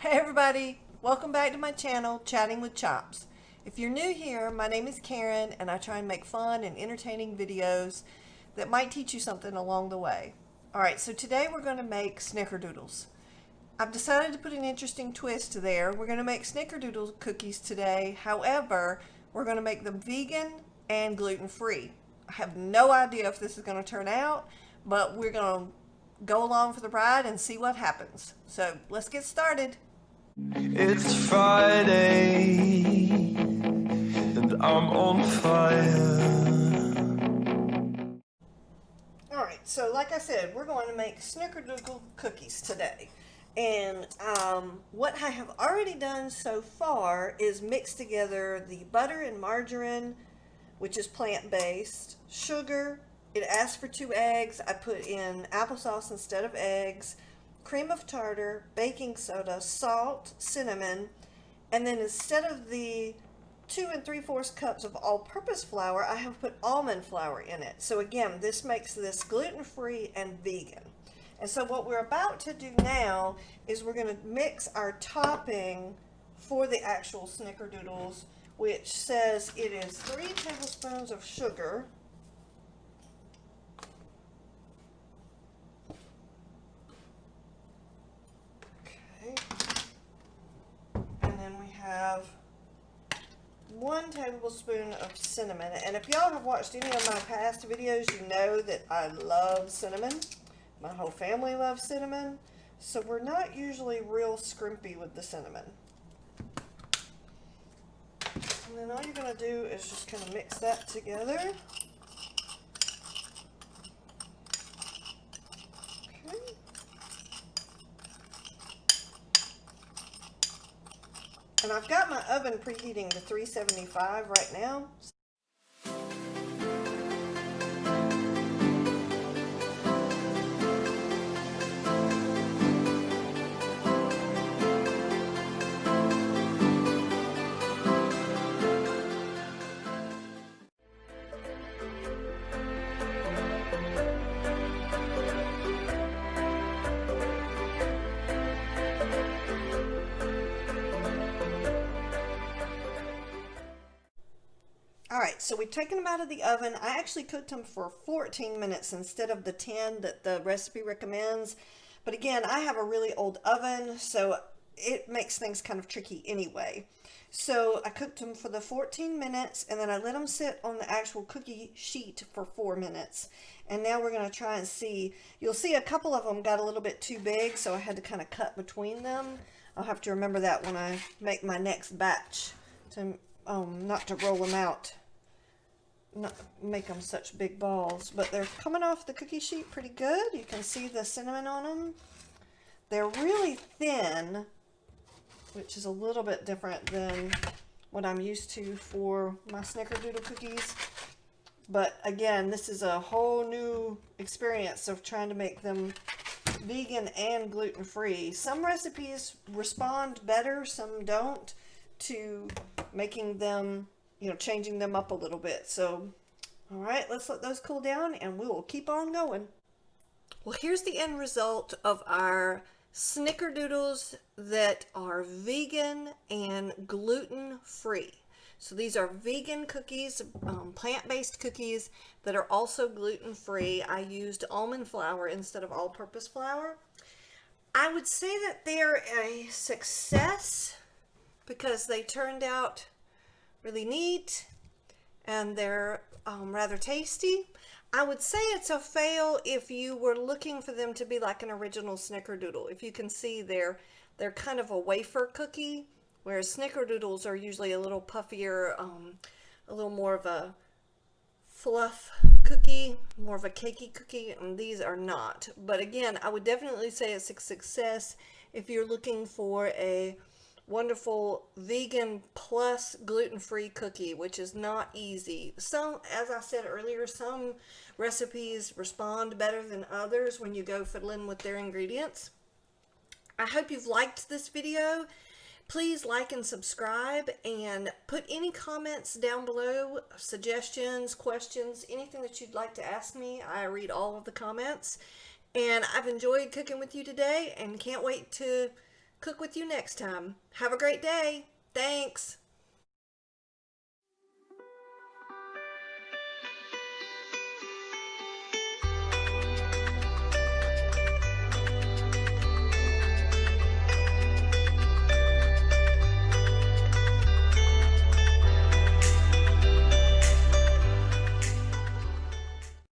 Hey everybody, welcome back to my channel, Chatting with Chops. If you're new here, my name is Karen and I try and make fun and entertaining videos that might teach you something along the way. Alright, so today we're going to make snickerdoodles. I've decided to put an interesting twist to there. We're going to make snickerdoodle cookies today. However, we're going to make them vegan and gluten-free. I have no idea if this is going to turn out, but we're going to go along for the ride and see what happens. So let's get started. It's Friday and I'm on fire. Alright, so like I said, we're going to make snickerdoodle cookies today. And what I have already done so far is mix together the butter and margarine, which is plant-based, sugar. It asks for 2 eggs. I put in applesauce instead of eggs, cream of tartar, baking soda, salt, cinnamon, and then instead of the 2 3/4 cups of all-purpose flour, I have put almond flour in it. So again, this makes this gluten-free and vegan. And so what we're about to do now is we're going to mix our topping for the actual snickerdoodles, which says it is 3 tablespoons of sugar, and then we have 1 tablespoon of cinnamon. And if y'all have watched any of my past videos, you know that I love cinnamon. My whole family loves cinnamon, so we're not usually real scrimpy with the cinnamon. And then all you're going to do is just kind of mix that together. Okay. And I've got my oven preheating to 375 right now. Alright, so we've taken them out of the oven. I actually cooked them for 14 minutes instead of the 10 that the recipe recommends. But again, I have a really old oven, so it makes things kind of tricky anyway. So I cooked them for the 14 minutes, and then I let them sit on the actual cookie sheet for 4 minutes. And now we're going to try and see. You'll see a couple of them got a little bit too big, so I had to kind of cut between them. I'll have to remember that when I make my next batch, to not to roll them out. Not make them such big balls, but they're coming off the cookie sheet pretty good. You can see the cinnamon on them. They're really thin, which is a little bit different than what I'm used to for my snickerdoodle cookies. But again, this is a whole new experience of trying to make them vegan and gluten-free. Some recipes respond better, some don't, to making them, changing them up a little bit. So, all right, let's let those cool down and we will keep on going. Well, here's the end result of our snickerdoodles that are vegan and gluten-free. So these are vegan cookies, plant-based cookies that are also gluten-free. I used almond flour instead of all-purpose flour. I would say that they're a success because they turned out really neat and they're rather tasty. I would say it's a fail if you were looking for them to be like an original snickerdoodle. If you can see, they're kind of a wafer cookie, whereas snickerdoodles are usually a little puffier, a little more of a fluff cookie, more of a cakey cookie, and these are not. But again, I would definitely say it's a success if you're looking for a wonderful vegan plus gluten-free cookie, which is not easy. Some, as I said earlier, some recipes respond better than others when you go fiddling with their ingredients. I hope you've liked this video. Please like and subscribe and put any comments down below, suggestions, questions, anything that you'd like to ask me. I read all of the comments, and I've enjoyed cooking with you today and can't wait to Cook with you next time. Have a great day. Thanks.